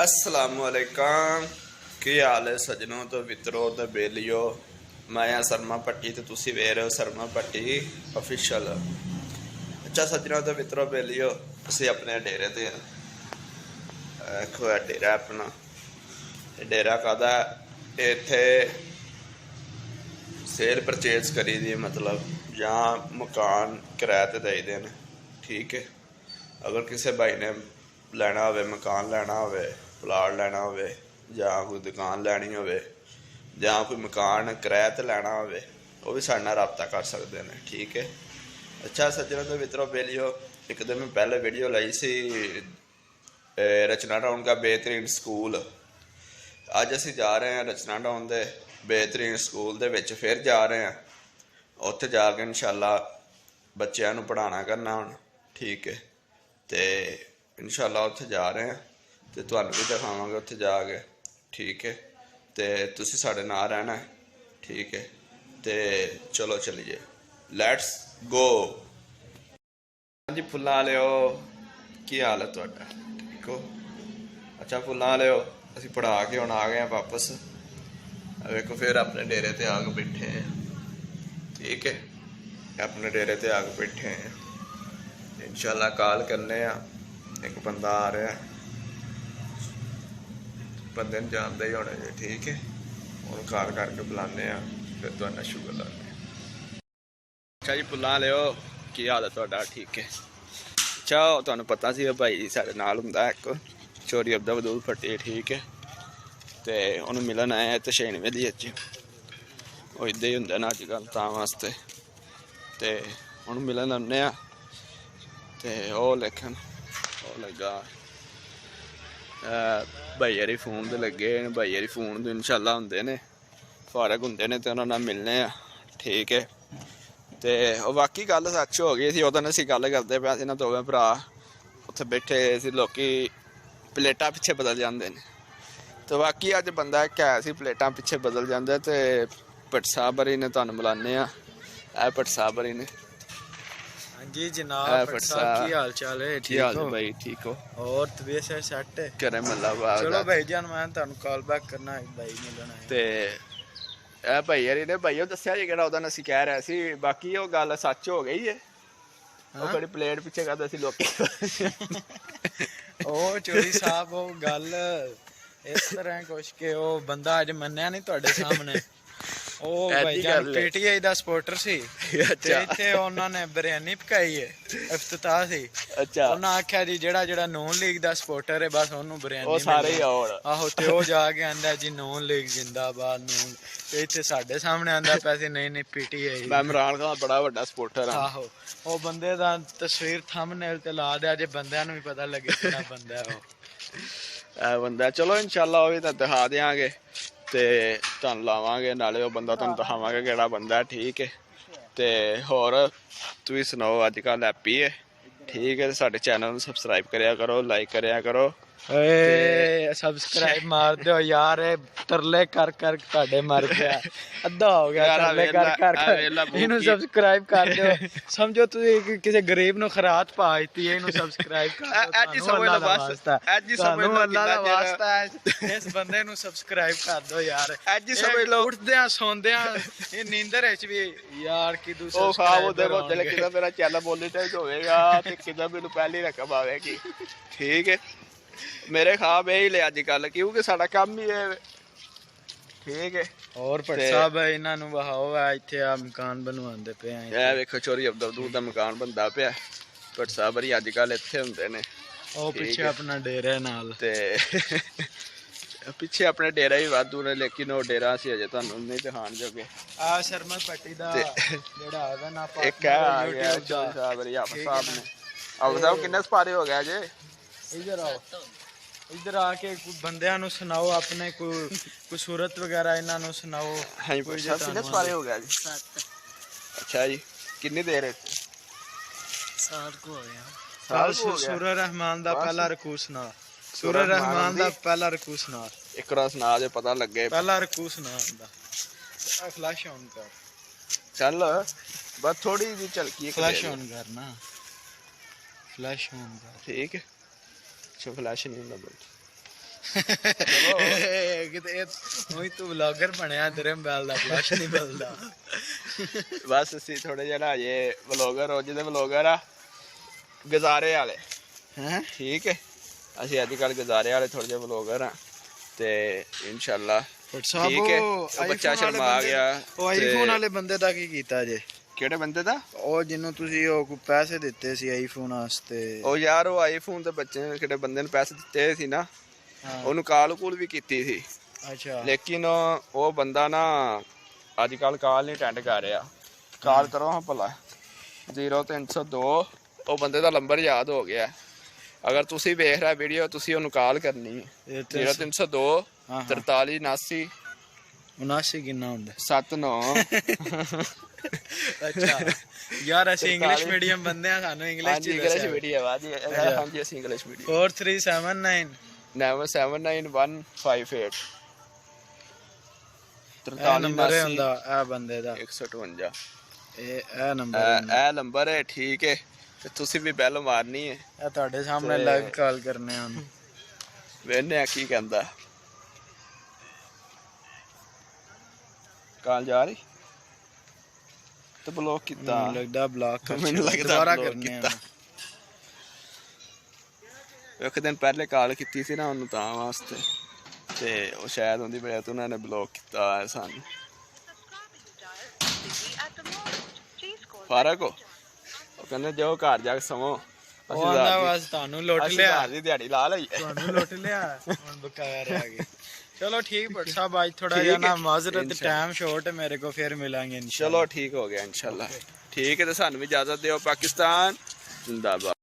अस्सलामुअलैकुम की हाल है सजनों तो मित्रों तो बेलियो। मैं हाँ शर्मा भट्टी तो तुसी वेख रहे हो शर्मा भट्टी ऑफिशियल। अच्छा सजनों तो मित्रों बेलियो असी अपने डेरे ते देखो है डेरा अपना। डेरा कादा इत्थे सेल परचेज करी दी मतलब जहाँ मकान किराए ते दई दे न। ठीक है, अगर किसी भाई ने ਲੈਣਾ ਹੋਵੇ ਮਕਾਨ ਲੈਣਾ ਹੋਵੇ ਪਲਾਟ ਲੈਣਾ ਹੋਵੇ ਜਾਂ ਕੋਈ ਦੁਕਾਨ ਲੈਣੀ ਹੋਵੇ ਜਾਂ ਕੋਈ ਮਕਾਨ ਕਿਰਾਏ ਤੇ ਲੈਣਾ ਹੋਵੇ ਉਹ ਵੀ ਸਾਡੇ ਨਾਲ ਰਾਬਤਾ ਕਰ ਸਕਦੇ ਨੇ। ਠੀਕ ਹੈ। ਅੱਛਾ ਸੱਜਣੋ ਤੇ ਮਿੱਤਰੋ बेलियो एक दिन मैं पहले वीडियो लाई सी रचना टाउन का बेहतरीन स्कूल। ਅੱਜ ਅਸੀਂ ਜਾ ਰਹੇ ਹਾਂ ਰਚਨਾ टाउन ਦੇ बेहतरीन ਸਕੂਲ ਦੇ ਵਿੱਚ ਫਿਰ ਜਾ ਰਹੇ ਹਾਂ। ਉੱਥੇ ਜਾ ਕੇ ਇਨਸ਼ਾਅੱਲਾ ਬੱਚਿਆਂ ਨੂੰ ਪੜ੍ਹਾਉਣਾ ਕਰਨਾ ਹੁਣ। ਠੀਕ ਹੈ ਤੇ इंशाल्लाह उत्थे जा रहे हैं तो तुहानू भी दिखावांगे उत्थे जाके। ठीक है तो तुसी साडे नाल रहना है। ठीक है तो चलो चलीए लैट्स गो। जी फुल्लां वालेओ की हाल है तुहाडा? ठीक हो? अच्छा फुल्लां वालेओ असीं पढ़ा के हुण आ गए हैं वापस। वेखो फिर अपने डेरे ते आके बैठे हैं। ठीक है अपने डेरे ते आके बैठे हैं। इंशाल्लाह कॉल करने हैं। एक बंदा आ रहा है, बंदे जानते ही होने। ठीक है उन्होंने कॉल करके बुलाने फिर तो शुगर लाने। अच्छा जी फुल्लां लियो की हाल है तुहाडा? ठीक है। अच्छा तुहानू पता सी भाई साडे नाल हुंदा एक चोरी अब्दा बदूल फट्टी। ठीक है तो उन्होंने मिलन आया तो 96 दी अज वो इदा ही होंगे ना अजकल तां वास्ते तो उन्होंने मिलन आने तो वह लेकिन लगा भाई यारी फोन तो लगे भाई यारी फोन तो इंशाल्लाह होंगे ने फारग होंगे ने तो उन्होंने मिलने। ठीक है तो बाकी गल सच हो गई थी उदन असीं गल करते पे सी ना दोवें भरा उत्थे बैठे सी लोग प्लेटा पिछे बदल जाते हैं तो बाकी अज बंदा एक है सी प्लेटा पिछे बदल जाता तो भट्ट साहब हरी ने तुहानू बुलाने भट्ट साहब हरी ने। जी जनाब भट्ट साहब की हाल चाल है? ठीक हो भाई? ठीक हो और तबीयत से सेट है? करे मल्ला बाग चलो भाई जान मैं तुहानू कॉल बैक करना है भाई मिलना है ते ए भाई यारी ने भाईओ दस्या जी केड़ा उदन असीं कह रहे सी बाकी वो गल सच हो गई है। वो बड़ी प्लेट पिछे करदे सी लोकी ओ चोरी साहब वो गल इस तरह कुछ के वो बंदा अज मन्निया नहीं तुहाडे सामने ਉਹ ਭਾਈਜਾਨ ਪੀਟੀਆਈ ਦਾ ਸਪੋਰਟਰ ਸੀ ਤੇ ਇੱਥੇ ਉਹਨਾਂ ਨੇ ਬਿਰਿਆਨੀ ਪਕਾਈ ਹੈ ਇਫਤਤਾਹ ਸੀ। ਅੱਛਾ ਉਹਨਾਂ ਆਖਿਆ ਜੀ ਜਿਹੜਾ ਨੂਨ ਲੀਗ ਦਾ ਸਪੋਰਟਰ ਹੈ ਬਸ ਉਹਨੂੰ ਬਿਰਿਆਨੀ ਉਹ ਸਾਰੇ ਹੀ ਆਉਣ। ਆਹੋ ਤੇ ਉਹ ਜਾ ਕੇ ਆਂਦਾ ਜੀ ਨੂਨ ਲੀਗ ਜਿੰਦਾਬਾਦ ਨੂਨ ਤੇ ਇੱਥੇ ਸਾਡੇ ਸਾਹਮਣੇ ਆਂਦਾ ਪੈਸੇ ਨਹੀਂ ਪੀਟੀਆਈ ਮੈਂ ਇਮਰਾਨ ਖਾਨ ਬੜਾ ਵੱਡਾ ਸਪੋਰਟਰ ਆ। ਆਹੋ ਉਹ ਬੰਦੇ ਦਾ ਤਸਵੀਰ ਥੰਬਨੇਲ ਤੇ ਲਾ ਦਿਆ ਜੇ ਬੰਦਿਆਂ ਨੂੰ ਵੀ ਪਤਾ ਲੱਗੇ ਕਿਹੜਾ ਬੰਦਾ ਹੈ ਉਹ ਬੰਦਾ। ਚਲੋ ਇਨਸ਼ਾਅੱਲਾ ਉਹ ਵੀ ਤਾਂ ਦਿਖਾ ਦਿਆਂਗੇ ਤੇ ਤੁਹਾਨੂੰ ਲਾਵਾਂਗੇ ਨਾਲੇ ਉਹ ਬੰਦਾ ਤੁਹਾਨੂੰ ਦਿਖਾਵਾਂਗੇ ਕਿਹੜਾ ਬੰਦਾ। ਠੀਕ ਹੈ ਤੇ ਹੋਰ ਤੁਸੀਂ ਸੁਣਾਓ ਅੱਜ ਕੱਲ੍ਹ ਹੈਪੀ ਹੈ? ਠੀਕ ਹੈ ਸਾਡੇ ਚੈਨਲ ਨੂੰ ਸਬਸਕ੍ਰਾਈਬ ਕਰਿਆ ਕਰੋ ਲਾਈਕ ਕਰਿਆ ਕਰੋ। ਸਬਸਕ੍ਰਾਈਬ ਮਾਰ ਦਿਓ ਯਾਰ ਤਰਲੇ ਕਰ ਤੁਹਾਡੇ ਮਰ ਗਿਆ ਅੱਧਾ ਹੋ ਗਿਆ ਤਰਲੇ ਕਰ ਇਹਨੂੰ ਸਬਸਕ੍ਰਾਈਬ ਕਰ ਦਿਓ। ਸਮਝੋ ਤੁਸੀਂ ਕਿਸੇ ਗਰੀਬ ਨੂੰ ਖਰਾਤ ਪਾ ਦਿੱਤੀ ਇਹਨੂੰ ਸਬਸਕ੍ਰਾਈਬ ਕਰ ਦਿਓ। ਅੱਜ ਸਮਝ ਲਓ ਬਸ ਅੱਜ ਹੀ ਸਮਝ ਲਓ ਅੱਲਾ ਦਾ ਵਾਸਤਾ ਹੈ ਇਸ ਬੰਦੇ ਨੂੰ ਸਬਸਕ੍ਰਾਈਬ ਕਰ ਦਿਓ ਯਾਰ। ਅੱਜ ਹੀ ਸਮਝ ਲਓ ਉੱਠਦਿਆਂ ਸੌਂਦਿਆਂ ਇਹ ਨੀਂਦਰ ਵਿੱਚ ਵੀ ਯਾਰ ਕਿ ਦੂਸਰਾ ਉਹ ਖਾਬ ਉਹਦੇ ਬੋਲੇ ਕਿਦਾਂ ਮੇਰਾ ਚੈਨਲ ਮੋਨੀਟਾਈਜ਼ ਹੋਵੇਗਾ ਤੇ ਕਿਦਾਂ ਮੈਨੂੰ ਪਹਿਲੀ ਰਕਮ ਆਵੇਗੀ। ਠੀਕ ਹੈ मेरे ख्वाब यही ले अजकल क्योंकि साडा काम ही है। ठीक है और भट्ट साहब इन्हां नूं वहाओ इत्थे आ मकान बनवांदे पे आ। ए वेखो चोरी अब्दुल दा मकान बनदा पिया। भट्ट साहब हरी अजकल इत्थे हुंदे ने ओ पीछे अपना डेरा नाल ते पिछे अपने डेरा ही वाधू ने लेकिन वो डेरा असीं अजे तुहानूं नहीं दिखाण जोगे। आ शर्मा भट्टी दा जेड़ा है ना एक है आ गया चोरी साहब हरी आप साहब ने अब साहब कितने सपारे हो गया जे? इधर आओ इधर आके बंदियां नूं सुनाओ अपने कोई सूरत वगैरह इन्हां नूं सुनाओ। हां जी कितने सपारे हो गया जी? 7। अच्छा जी कितनी देर है? साल को हो गया। साल सूरह रहमान दा पहला रकू सुना। सूरह रहमान दा पहला रकू सुना। इकरा सुना दे पता लगे पहला रकू सुना दा फ्लैश ऑन कर चल बस थोड़ी जी झलकी फ्लैश ऑन करना फ्लैश ऑन कर। ठीक है अच्छा फ्लैश नहीं होना बल्कि ਕਿਤੇ ਉਹੀ ਤੂੰ ਵਲੌਗਰ ਬਣਿਆ ਤੇਰੇ ਮੋਬਾਈਲ ਦਾ ਫਲੈਸ਼ ਨਹੀਂ ਬਲਦਾ ਬਸ ਅਸੀਂ ਥੋੜੇ ਜਿਹਾ ਨਾ ਹਜੇ ਵਲੌਗਰ ਹੋ ਜਿਹਦੇ ਵਲੌਗਰ ਆ ਗੁਜ਼ਾਰੇ ਵਾਲੇ ਹੈ ਠੀਕ ਹੈ ਅਸੀਂ ਅੱਜ ਕੱਲ ਗੁਜ਼ਾਰੇ ਵਾਲੇ ਥੋੜੇ ਜਿਹੇ ਵਲੌਗਰ ਆ ਤੇ ਇਨਸ਼ਾੱਲਾ ਠੀਕ ਹੈ ਉਹ ਬੱਚਾ ਸ਼ਰਮਾ ਗਿਆ ਉਹ ਆਈਫੋਨ ਵਾਲੇ ਬੰਦੇ ਦਾ ਕੀ ਕੀਤਾ ਜੇ ਕਿਹੜੇ ਬੰਦੇ ਦਾ ਉਹ ਜਿਹਨੂੰ ਤੁਸੀਂ ਉਹ ਪੈਸੇ ਦਿੱਤੇ ਸੀ ਆਈਫੋਨ ਵਾਸਤੇ ਉਹ ਯਾਰ ਉਹ ਆਈਫੋਨ ਤੇ ਬੱਚੇ ਨੇ ਕਿਹੜੇ ਬੰਦੇ ਨੂੰ ਪੈਸੇ ਦਿੱਤੇ ਸੀ ਨਾ ਉਹਨੂੰ ਕਾਲ ਕੂਲ ਵੀ ਕੀਤੀ ਸੀ ਅੱਛਾ ਲੇਕਿਨ ਉਹ ਬੰਦਾ ਨਾ ਅੱਜ ਕੱਲ ਕਾਲ ਨਹੀਂ ਅਟੈਂਡ ਕਰ ਰਿਹਾ ਕਾਲ ਕਰੋ ਹਾਂ ਭਲਾ 0302 ਉਹ ਬੰਦੇ ਦਾ ਨੰਬਰ ਯਾਦ ਹੋ ਗਿਆ ਅਗਰ ਤੁਸੀਂ ਵੇਖ ਰਿਹਾ ਵੀਡੀਓ ਤੁਸੀਂ ਉਹਨੂੰ ਕਾਲ ਕਰਨੀ ਹੈ 0302 43 79 79 ਕਿੰਨਾ ਹੁੰਦਾ 79 ਅੱਛਾ ਯਾਰ ਅਸੀਂ ਇੰਗਲਿਸ਼ ਮੀਡੀਅਮ ਬੰਦੇ ਆ ਸਾਨੂੰ ਇੰਗਲਿਸ਼ ਮੀਡੀਅਮ ਹਾਂਜੀ ਅਸੀਂ ਇੰਗਲਿਸ਼ ਮੀਡੀਅਮ 4379 979158 ਇਹ ਨੰਬਰ ਹੁੰਦਾ ਇਹ ਬੰਦੇ ਦਾ 158 ਇਹ ਨੰਬਰ ਹੈ ਠੀਕ ਹੈ ਤੇ ਤੁਸੀਂ ਵੀ ਬੈਲ ਮਾਰਨੀ ਹੈ ਇਹ ਤੁਹਾਡੇ ਸਾਹਮਣੇ ਲਾਈਵ ਕਾਲ ਕਰਨੇ ਆ ਉਹਨੂੰ ਵੇਖਨੇ ਆ ਕੀ ਕਹਿੰਦਾ ਕਾਲ ਜਾ ਰਹੀ ਤੇ ਬਲੌਕ ਕੀਤਾ ਲੱਗਦਾ ਬਲੌਕ ਮੈਨੂੰ ਲੱਗਦਾ ਦੁਬਾਰਾ ਕਰਨੇ ਆ ਇੱਕ ਦਿਨ ਪਹਿਲੇ ਕਾਲ ਕੀਤੀ ਸੀ ਨਾ ਉਹਨੂੰ ਤਾਂ ਵਾਸਤੇ ਤੇ ਉਹ ਸ਼ਾਇਦ ਉਹਦੀ ਵਜ੍ਹਾ ਤੋਂ ਉਹਨਾਂ ਨੇ ਬਲੌਕ ਕੀਤਾ ਸਾਨੂੰ ਫਰਕ ਹੋ ਉਹ ਕਹਿੰਦੇ ਜੋ ਘਰ ਜਾ ਕੇ ਸਮੋ ਬਸ ਤੁਹਾਨੂੰ ਲੁੱਟ ਲਿਆ ਘਰ ਦੀ ਦਿਹਾੜੀ ਲਾ ਲਈ ਤੁਹਾਨੂੰ ਲੁੱਟ ਲਿਆ ਹੁਣ ਬਕਾਇਆ ਰਹਿ ਗਿਆ ਚਲੋ ਠੀਕ ਭੱਟ ਸਾਹਿਬ ਅੱਜ ਥੋੜਾ ਜਿਹਾ ਨਾ ਮਾਜ਼ਰਤ ਟਾਈਮ ਸ਼ਾਰਟ ਹੈ ਮੇਰੇ ਕੋ ਫਿਰ ਮਿਲਾਂਗੇ ਚਲੋ ਠੀਕ ਹੋ ਗਿਆ ਇਨਸ਼ਾਅੱਲਾ ਠੀਕ ਹੈ ਤੇ ਸਾਨੂੰ ਵੀ ਇਜਾਜ਼ਤ ਦਿਓ ਪਾਕਿਸਤਾਨ ਜ਼ਿੰਦਾਬਾਦ